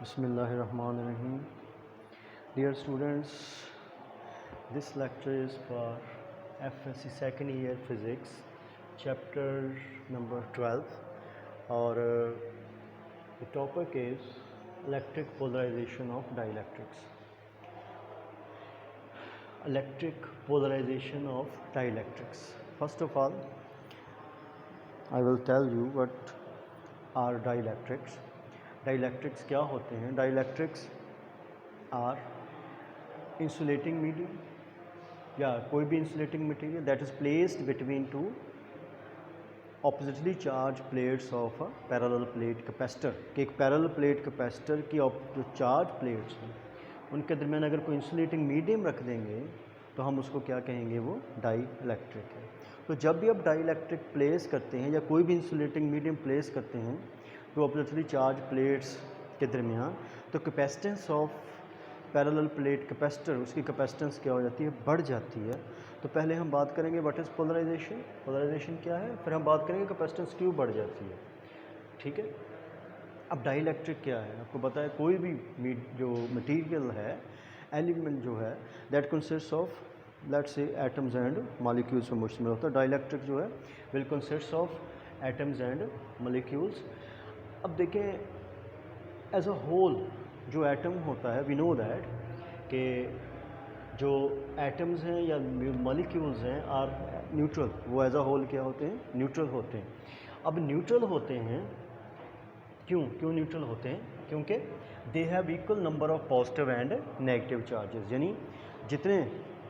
Bismillahirrahmanirrahim. Dear students, this lecture is for FSC second year physics, chapter number 12, or the topic is electric polarization of dielectrics. Electric polarization of dielectrics. First of all, I will tell you what are dielectrics. Dielectrics क्या होते हैं? Dielectrics are insulating medium या कोई भी insulating material that is placed between two oppositely charged plates of a parallel plate capacitor. कि एक parallel plate capacitor की जो charge plates हैं उनके दरमियान अगर कोई insulating medium रख देंगे तो हम उसको क्या कहेंगे? वो डाईइलेक्ट्रिक है। तो जब भी आप डाईइलेक्ट्रिक प्लेस करते हैं या कोई भी इंसुलेटिंग मीडियम प्लेस करते हैं तो ऑपोजिटली चार्ज प्लेट्स के दरमियान, तो capacitance of parallel plate capacitor, उसकी कैपेसिटेंस क्या हो जाती है? बढ़ जाती है। तो पहले हम बात करेंगे व्हाट इज़ पोलराइजेशन, पोलराइजेशन क्या है, फिर हम बात करेंगे कैपेसिटेंस क्यों बढ़ जाती है। ठीक है। अब डाईइलेक्ट्रिक क्या है? आपको पता है कोई भी जो मटीरियल है, एलिमेंट जो है, that consist of let's say atoms and molecules में मुश्तमिल होता है। डाईइलेक्ट्रिक जो है will consist of atoms and molecules. अब देखें एज अ होल जो एटम होता है, वी नो दैट कि जो एटम्स हैं या मॉलिक्यूल्स हैं आर न्यूट्रल, वो एज अ होल क्या होते हैं? न्यूट्रल होते हैं। अब न्यूट्रल होते हैं क्यों न्यूट्रल होते हैं? क्योंकि they have equal number of positive and negative charges, यानी जितने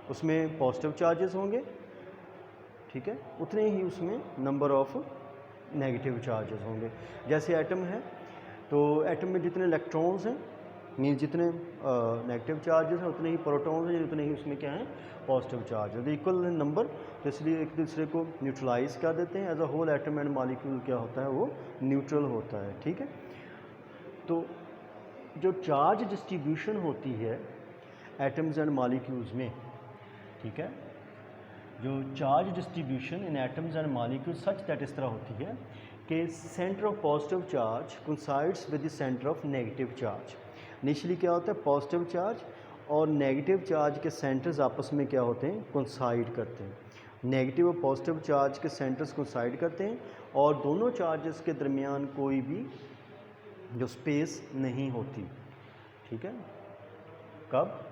उसमें पॉजिटिव चार्जेस होंगे, ठीक है, उतने ही उसमें नंबर ऑफ नेगेटिव चार्जेस होंगे। जैसे एटम है तो एटम में जितने इलेक्ट्रॉन्स हैं मीन जितने नेगेटिव चार्जेस हैं उतने ही प्रोटॉन्स हैं, उतने ही उसमें क्या है? पॉजिटिव चार्ज है। इक्वल नंबर, तो इसलिए एक दूसरे को न्यूट्रलाइज कर देते हैं। As a whole atom and molecule क्या होता है? वो न्यूट्रल होता है। ठीक है। तो जो चार्ज डिस्ट्रीब्यूशन होती है एटम्स एंड मॉलिक्यूल्स में, ठीक है, जो charge distribution in atoms and molecule such that इस तरह होती है कि centre of positive charge coincides with the centre of negative charge. Initially क्या होता है? पॉजिटिव चार्ज और नेगेटिव चार्ज के सेंटर्स आपस में क्या होते हैं? कोइंसाइड करते हैं। नेगेटिव और पॉजिटिव चार्ज के सेंटर्स कोइंसाइड करते हैं और दोनों चार्जेस के दरमियान कोई भी जो स्पेस नहीं होती। ठीक है। कब?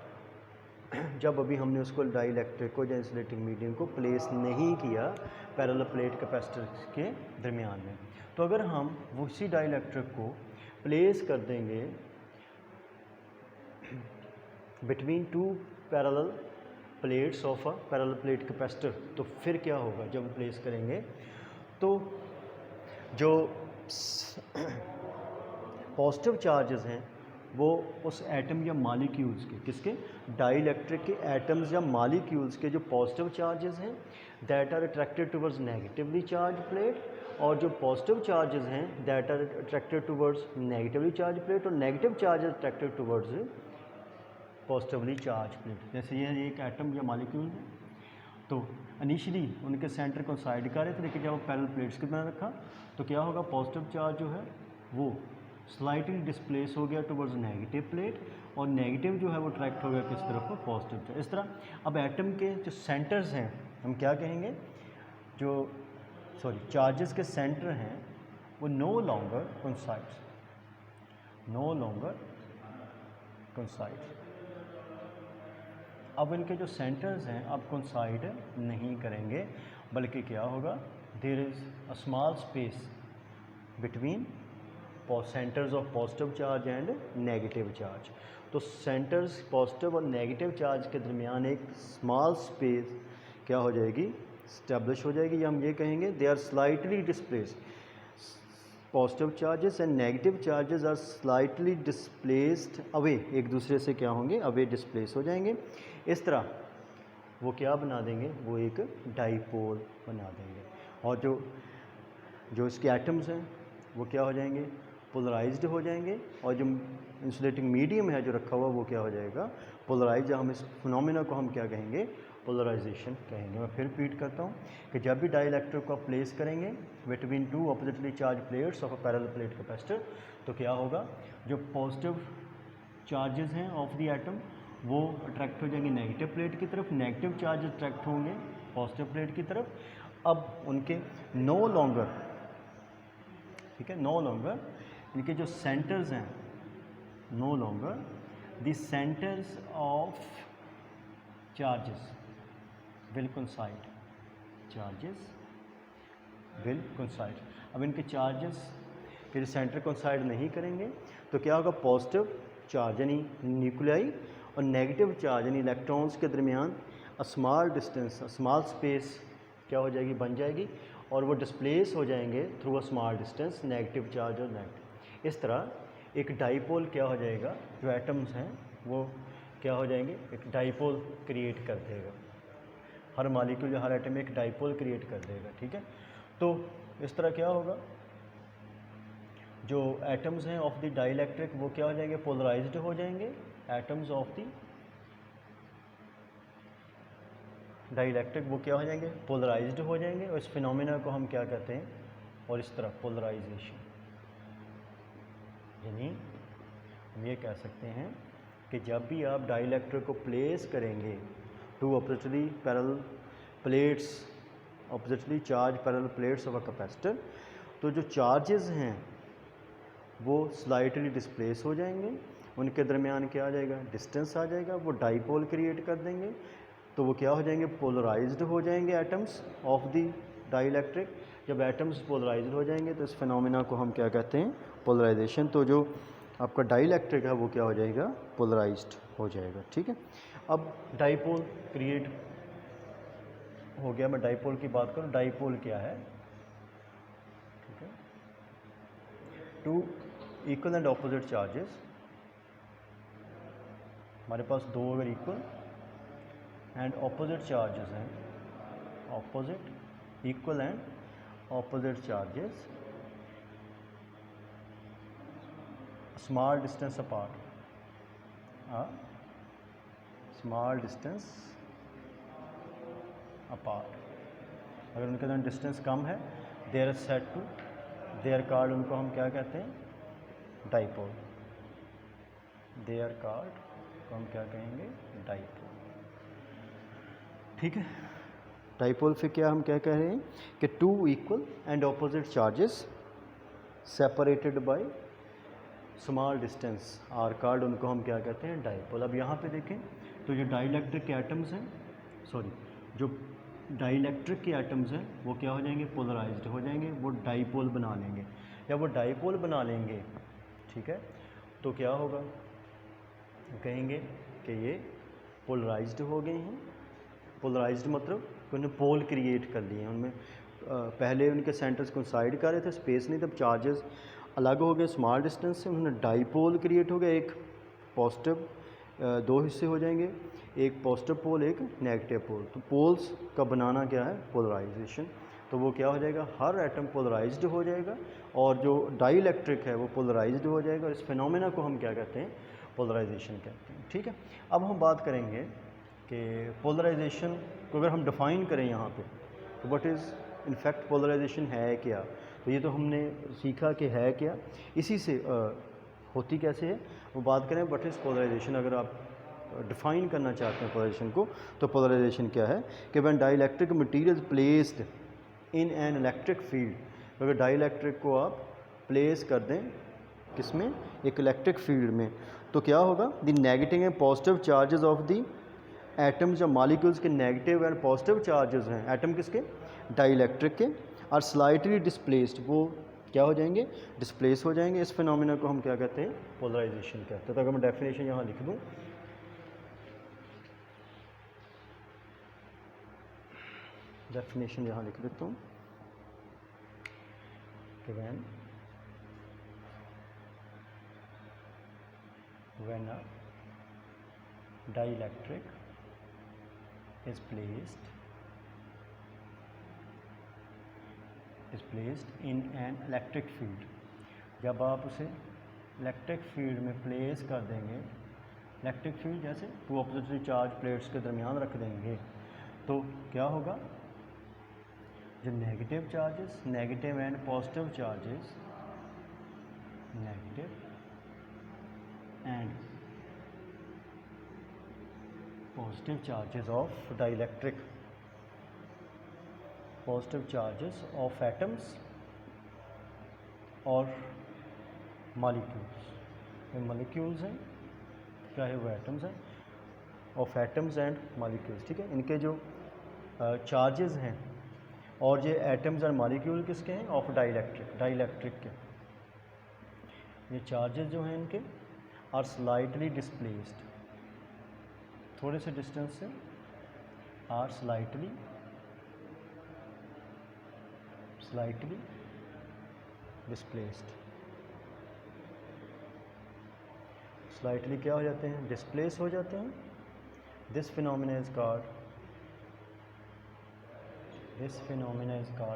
जब अभी हमने उसको डाईइलेक्ट्रिक को या इंसुलेटिंग मीडियम को प्लेस नहीं किया पैरेलल प्लेट कैपेसिटर के दरमियान में। तो अगर हम उसी डाईइलेक्ट्रिक को प्लेस कर देंगे between two parallel plates of a parallel plate capacitor, तो फिर क्या होगा? जब प्लेस करेंगे तो जो पॉजिटिव चार्जेस हैं वो उस एटम या मॉलिक्यूल्स के, किसके? डाईइलेक्ट्रिक के एटम्स या मॉलिक्यूल्स के जो पॉजिटिव चार्जेस हैं that are attracted towards negatively charge plate, और जो पॉजिटिव चार्जेस हैं that are attracted towards negatively charge plate, और negative charges attracted towards positively charge plate. जैसे ये एक एटम या मॉलिक्यूल है तो इनिशियली उनके सेंटर को साइड कर रहे थे, लेकिन जब वो पैरेलल प्लेट्स के बना रखा तो क्या होगा? पॉजिटिव चार्ज जो है वो स्लाइटली डिस्प्लेस हो गया टुवर्ड्स नेगेटिव प्लेट, और नेगेटिव जो है वो अट्रैक्ट हो गया किस तरफ? Positive charge. इस तरह अब एटम के जो सेंटर्स हैं हम क्या कहेंगे? जो चार्जेस के सेंटर हैं वो no longer coincides, no longer coincides. अब इनके जो सेंटर्स हैं अब कोइंसाइड नहीं करेंगे, बल्कि क्या होगा? There is a small space between centres of positive charge and negative charge. तो सेंटर्स पॉजिटिव और नेगेटिव चार्ज के दरमियान एक स्मॉल स्पेस क्या हो जाएगी? इस्टेब्लिश हो जाएगी, या हम ये कहेंगे they are slightly displace. Positive charges and negative charges are slightly displaced away, एक दूसरे से क्या होंगे? अवे डिस्प्लेस हो जाएंगे। इस तरह वो क्या बना देंगे? वो एक डाईपोल बना देंगे, और जो इसके एटम्स हैं वो क्या हो जाएंगे? पोलराइज्ड हो जाएंगे, और जो इंसुलेटिंग मीडियम है जो रखा हुआ वो क्या हो जाएगा? पोलराइज। हम इस फिनोमेना को हम क्या कहेंगे? पोलराइजेशन कहेंगे। मैं फिर रिपीट करता हूँ कि जब भी डाइलेक्ट्रिक को आप प्लेस करेंगे between two oppositely charge plates of a parallel plate capacitor, तो क्या होगा, जो पॉजिटिव चार्जेस हैं ऑफ द एटम वो अट्रैक्ट हो जाएंगे नेगेटिव प्लेट की तरफ, नेगेटिव चार्ज अट्रैक्ट होंगे पॉजिटिव प्लेट की तरफ। अब उनके नो लॉन्गर, ठीक है, नो लॉन्गर इनके जो सेंटर्स हैं, no longer the centres of charges will coincide, charges will coincide. अब इनके चार्जेस के सेंटर कोइंसाइड नहीं करेंगे तो क्या होगा, पॉजिटिव चार्ज यानी न्यूक्लियाई और नेगेटिव चार्ज यानी इलेक्ट्रॉन्स के दरमियान a small distance, a small space क्या हो जाएगी, बन जाएगी, और वो डिस्प्लेस हो जाएंगे through a small distance, negative charge और नेगेटिव। इस तरह एक डाइपोल क्या हो जाएगा, जो एटम्स हैं वो क्या हो जाएंगे, एक डाइपोल क्रिएट कर देगा। हर मॉलिक्यूल या हर एटम एक डाइपोल क्रिएट कर देगा, ठीक है। तो इस तरह क्या होगा, जो एटम्स हैं ऑफ द डाइलेक्ट्रिक वो क्या हो जाएंगे, पोलराइज्ड हो जाएंगे। एटम्स ऑफ द डाइलेक्ट्रिक वो क्या हो जाएंगे, पोलराइज्ड हो जाएंगे, और इस फिनोमेना को हम क्या कहते हैं, और इस तरह पोलराइजेशन, यानी हम ये कह सकते हैं कि जब भी आप डाइलेक्ट्रिक को प्लेस करेंगे to oppositely parallel plates, oppositely charge parallel plates of a capacitor, तो जो चार्जेस हैं वो स्लाइटली डिस्प्लेस हो जाएंगे, उनके दरमियान क्या आ जाएगा, डिस्टेंस आ जाएगा, वो डाइपोल क्रिएट कर देंगे, तो वो क्या हो जाएंगे, पोलराइज्ड हो जाएंगे एटम्स ऑफ द डाइलेक्ट्रिक। जब एटम्स पोलराइज्ड हो जाएंगे तो इस फिनोमेना को हम क्या कहते हैं, पोलराइजेशन। तो जो आपका डाइलेक्ट्रिक है वो क्या हो जाएगा, पोलराइज्ड हो जाएगा, ठीक है। अब डाइपोल क्रिएट हो गया। मैं डाइपोल की बात करूँ, डाइपोल क्या है, ठीक है, two equal and opposite charges, हमारे पास दो अगर इक्वल एंड ऑपोजिट चार्जेस हैं, opposite, equal and opposite charges, small distance apart, small distance apart, अगर उनके अंदर डिस्टेंस कम है, they're said to, they're called, उनको हम क्या कहते हैं, डाइपोल। देयर कार्ड को हम क्या कहेंगे, डाइपोल, ठीक है। डाइपोल फिर क्या हम क्या कह रहे हैं कि two equal and opposite charges separated by small distance are called, उनको हम क्या कहते हैं, डाइपोल। अब यहाँ पे देखें तो जो डाइलेक्ट्रिक के एटम्स हैं, सॉरी, जो डाइलेक्ट्रिक के एटम्स हैं वो क्या हो जाएंगे, पोलराइज्ड हो जाएंगे, वो डाइपोल बना लेंगे। जब वो डाइपोल बना लेंगे, ठीक है, तो क्या होगा, कहेंगे कि ये पोलराइज्ड हो गए हैं। पोलराइज्ड मतलब उन्होंने पोल क्रिएट कर लिए हैं, उनमें पहले उनके सेंटर्स कोइंसाइड कर रहे थे, स्पेस नहीं, तब चार्जेस अलग हो गए स्मॉल डिस्टेंस से, उन्होंने डाइपोल क्रिएट हो गया, एक पॉजिटिव, दो हिस्से हो जाएंगे, एक पॉजिटिव पोल, एक नेगेटिव पोल। तो पोल्स का बनाना क्या है, पोलराइजेशन। तो वो क्या हो जाएगा, हर एटम पोलराइज्ड हो जाएगा और जो डाइलेक्ट्रिक है वो पोलराइज्ड हो जाएगा, और इस फिनोमेना को हम क्या कहते हैं, पोलराइजेशन कहते हैं, ठीक है। अब हम बात करेंगे कि पोलराइजेशन को अगर हम डिफ़ाइन करें यहाँ पे, तो व्हाट इज़ इनफैक्ट पोलराइजेशन है क्या। तो ये तो हमने सीखा कि है क्या, इसी से होती कैसे है वो बात करें। व्हाट इज़ पोलराइजेशन, अगर आप डिफ़ाइन करना चाहते हैं पोलराइजेशन को, तो पोलराइजेशन क्या है कि when dielectric material placed in an electric field, अगर डाइलेक्ट्रिक को आप प्लेस कर दें किस में, एक इलेक्ट्रिक फील्ड में, तो क्या होगा, the negative and positive charges of the atoms या मॉलिक्यूल्स के नेगेटिव एंड पॉजिटिव चार्जेस हैं, एटम किसके, डाइलेक्ट्रिक के, और स्लाइटली डिस्प्लेस्ड, वो क्या हो जाएंगे, डिस्प्लेस हो जाएंगे। इस फिनोमेना को हम क्या कहते हैं, पोलराइजेशन कहते हैं। तो अगर मैं डेफिनेशन यहाँ लिख दूँ, डेफिनेशन यहाँ लिख देता हूँ कि when a dielectric is placed in an electric field, जब आप उसे इलेक्ट्रिक फील्ड में प्लेस कर देंगे, इलेक्ट्रिक फील्ड जैसे टू ऑपोजिटली चार्ज प्लेट्स के दरमियान रख देंगे, तो क्या होगा, जो negative charges, negative and positive charges, negative and positive charges of dielectric, positive charges of atoms और मॉलिक्यूल्स, ये मॉलिक्यूल्स हैं चाहे वो एटम्स हैं, ऑफ एटम्स एंड मॉलिक्यूल्स, ठीक है। इनके जो चार्जेस हैं और ये एटम्स और मॉलिक्यूल किसके हैं, ऑफ डाइलेक्ट्रिक, डाइलेक्ट्रिक के, ये चार्जेस जो हैं इनके आर स्लाइटली डिस्प्लेस्ड, थोड़े से डिस्टेंस से, आर स्लाइटली डिस्प्लेस्ड, स्लाइटली क्या हो जाते हैं, डिस्प्लेस हो जाते हैं। दिस फिनोमिना इज कॉल्ड,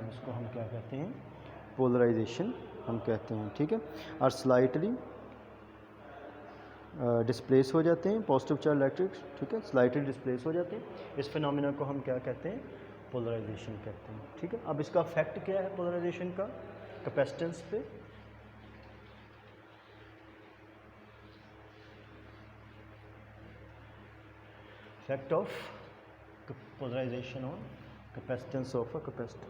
इसको हम क्या कहते हैं, पोलराइजेशन हम कहते हैं, ठीक है। और स्लाइटली डिस्प्लेस हो जाते हैं, पॉजिटिव चार्ज इलेक्ट्रिक, ठीक है, स्लाइटली डिस्प्लेस हो जाते हैं। इस फिनोमिना को हम क्या कहते हैं, पोलराइजेशन कहते हैं, ठीक है। अब इसका इफेक्ट क्या है पोलराइजेशन का कैपेसिटेंस पे, effect of polarisation on capacitance of a capacitor,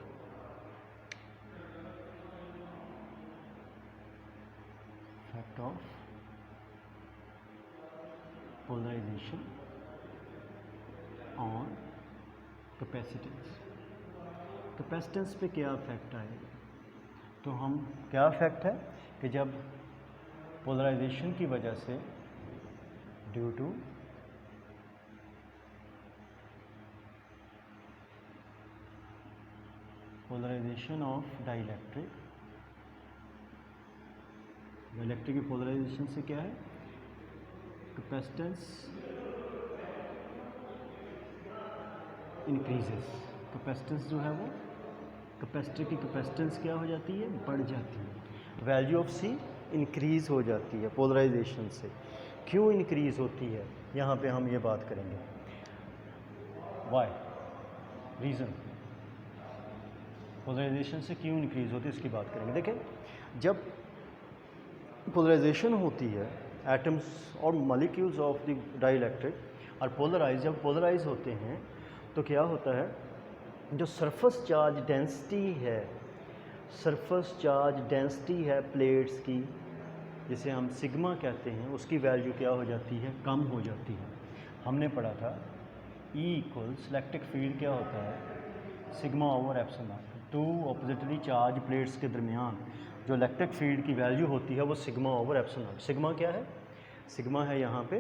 effect of polarisation on capacitance, capacitance पे क्या इफेक्ट आएगा, तो हम क्या इफेक्ट है कि जब पोलराइजेशन की वजह से, due to polarisation of dielectric, dielectric की पोलराइजेशन से क्या है, कैपेसिटेंस इंक्रीजेस, कैपेसिटेंस जो है वो, कैपेसिटर की कैपेसिटेंस क्या हो जाती है, बढ़ जाती है, वैल्यू ऑफ सी इंक्रीज़ हो जाती है पोलराइजेशन से। क्यों इंक्रीज़ होती है, यहाँ पे हम ये बात करेंगे, वाई, रीज़न, पोलराइजेशन से क्यों इंक्रीज़ होती है इसकी बात करेंगे। देखें, जब पोलराइजेशन होती है, एटम्स और मॉलिक्यूल्स ऑफ द डाइलेक्ट्रिक और पोलराइज, जब पोलराइज होते हैं तो क्या होता है, जो सरफेस चार्ज डेंसिटी है, सरफेस चार्ज डेंसिटी है प्लेट्स की, जिसे हम सिग्मा कहते हैं, उसकी वैल्यू क्या हो जाती है, कम हो जाती है। हमने पढ़ा था E इक्वल्स इलेक्ट्रिक फील्ड क्या होता है, sigma over epsilon, two oppositely charge plates के दरमियान जो इलेक्ट्रिक फील्ड की वैल्यू होती है वो सिग्मा ओवर एप्सिलॉन। सिग्मा क्या है, सिग्मा है यहाँ पे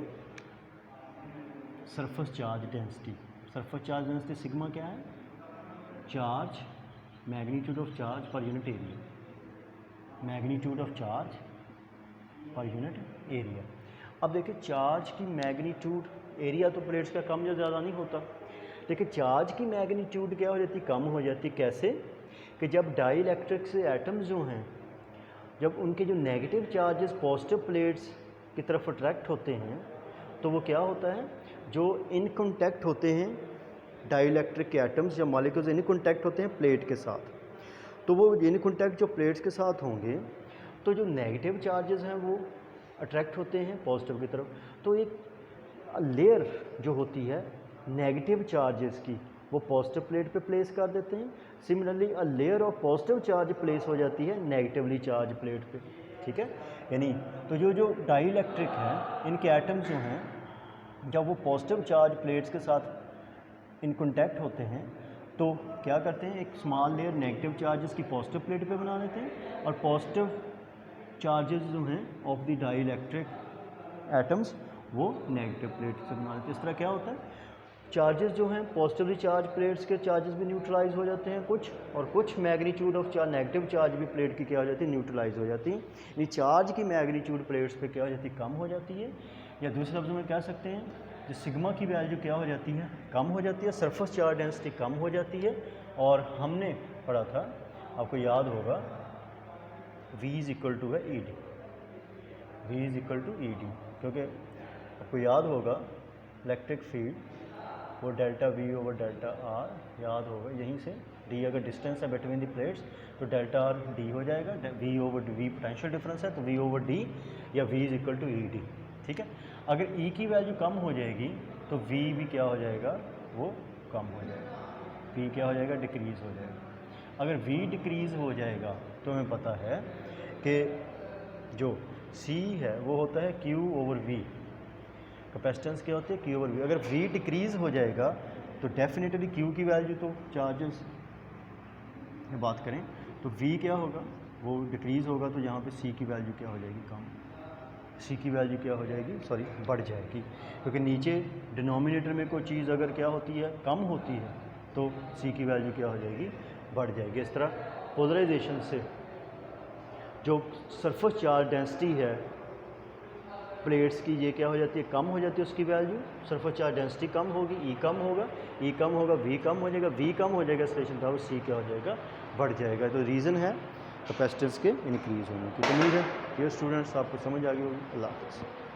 surface charge density, surface charge density sigma क्या है, charge, magnitude of charge per unit area, magnitude of charge per unit area. अब देखिए, चार्ज की मैग्नीट्यूड, एरिया तो प्लेट्स का कम या ज़्यादा नहीं होता, लेकिन चार्ज की मैग्नीट्यूड क्या हो जाती, कम हो जाती। कैसे, कि जब डाइलेक्ट्रिक से एटम्स जो हैं, जब उनके जो नेगेटिव चार्जेस पॉजिटिव प्लेट्स की तरफ अट्रैक्ट होते हैं, तो वो क्या होता है, जो इन कॉन्टैक्ट होते हैं डाइलेक्ट्रिक के एटम्स या मॉलिक्यूल्स इन कॉन्टैक्ट होते हैं प्लेट के साथ, तो वो इन कॉन्टैक्ट जो प्लेट्स के साथ होंगे, तो जो नेगेटिव चार्जेस हैं वो अट्रैक्ट होते हैं पॉजिटिव की तरफ, तो एक लेयर जो होती है नेगेटिव चार्जेस की वो पॉजिटिव प्लेट पे प्लेस कर देते हैं। Similarly a layer of positive charge place हो जाती है नेगेटिवली चार्ज प्लेट पे, ठीक है। यानी तो जो डाइलेक्ट्रिक हैं, इनके एटम्स जो हैं, जब वो पॉजिटिव चार्ज प्लेट्स के साथ इन कॉन्टैक्ट होते हैं तो क्या करते हैं, एक स्मॉल लेयर नेगेटिव चार्जेस की पॉजिटिव प्लेट पे बना देते हैं, और पॉजिटिव चार्जेस जो हैं ऑफ द डाइलेक्ट्रिक एटम्स वो नेगेटिव प्लेट से बना देते हैं। इस तरह क्या होता है, चार्जेस जो हैं पॉजिटिवली चार्ज प्लेट्स के चार्जेस भी न्यूट्रलाइज हो जाते हैं कुछ, और कुछ magnitude of charge negative charge भी प्लेट की क्या हो जाती है, न्यूट्रलाइज हो जाती है। यानी चार्ज की मैग्नीट्यूड प्लेट्स पे क्या हो जाती है, कम हो जाती है, या दूसरे लफ्ज़ों में कह सकते हैं जो सिग्मा की वैल्यू क्या हो जाती है, कम हो जाती है, सरफेस चार्ज डेंसिटी कम हो जाती है। और हमने पढ़ा था, आपको याद होगा, V इज़ इक्वल टू है ED, V is equal to ED, क्योंकि आपको याद होगा इलेक्ट्रिक फील्ड वो delta V over delta R याद होगा यहीं से। डी अगर डिस्टेंस है बिटवीन द प्लेट्स तो डेल्टा आर डी हो जाएगा, V over V potential difference है तो वी ओवर डी या V is equal to E D. ठीक है, अगर ई की वैल्यू कम हो जाएगी तो वी भी क्या हो जाएगा, वो कम हो जाएगा, वी क्या हो जाएगा, डिक्रीज़ हो जाएगा। अगर वी डिक्रीज़ हो जाएगा तो हमें पता है कि जो सी है वो होता है क्यू ओवर वी, कैपेसिटेंस क्या होती है क्यू ओवर वी। अगर वी डिक्रीज़ हो जाएगा तो डेफिनेटली क्यू की वैल्यू तो चार्जेस में बात करें तो वी क्या होगा, वो डिक्रीज़ होगा तो यहाँ पे सी की वैल्यू क्या हो जाएगी, कम, सी की वैल्यू क्या हो जाएगी, सॉरी बढ़ जाएगी, क्योंकि नीचे डिनोमिनेटर में कोई चीज़ अगर क्या होती है, कम होती है तो सी की वैल्यू क्या हो जाएगी, बढ़ जाएगी। इस तरह पोलराइजेशन से जो सरफेस चार्ज डेंसिटी है प्लेट्स की ये क्या हो जाती है, कम हो जाती है उसकी वैल्यू, सरफेस चार्ज डेंसिटी कम होगी, ई कम होगा, ई कम होगा, वी कम हो जाएगा, वी कम हो जाएगा, स्टेशन पावर सी क्या हो जाएगा, बढ़ जाएगा। तो रीज़न है कैपेसिटेंस के इंक्रीज़ होने की। तो उम्मीद है ये स्टूडेंट्स आपको समझ आ गई होगी। अल्लाह हाफ़िज़।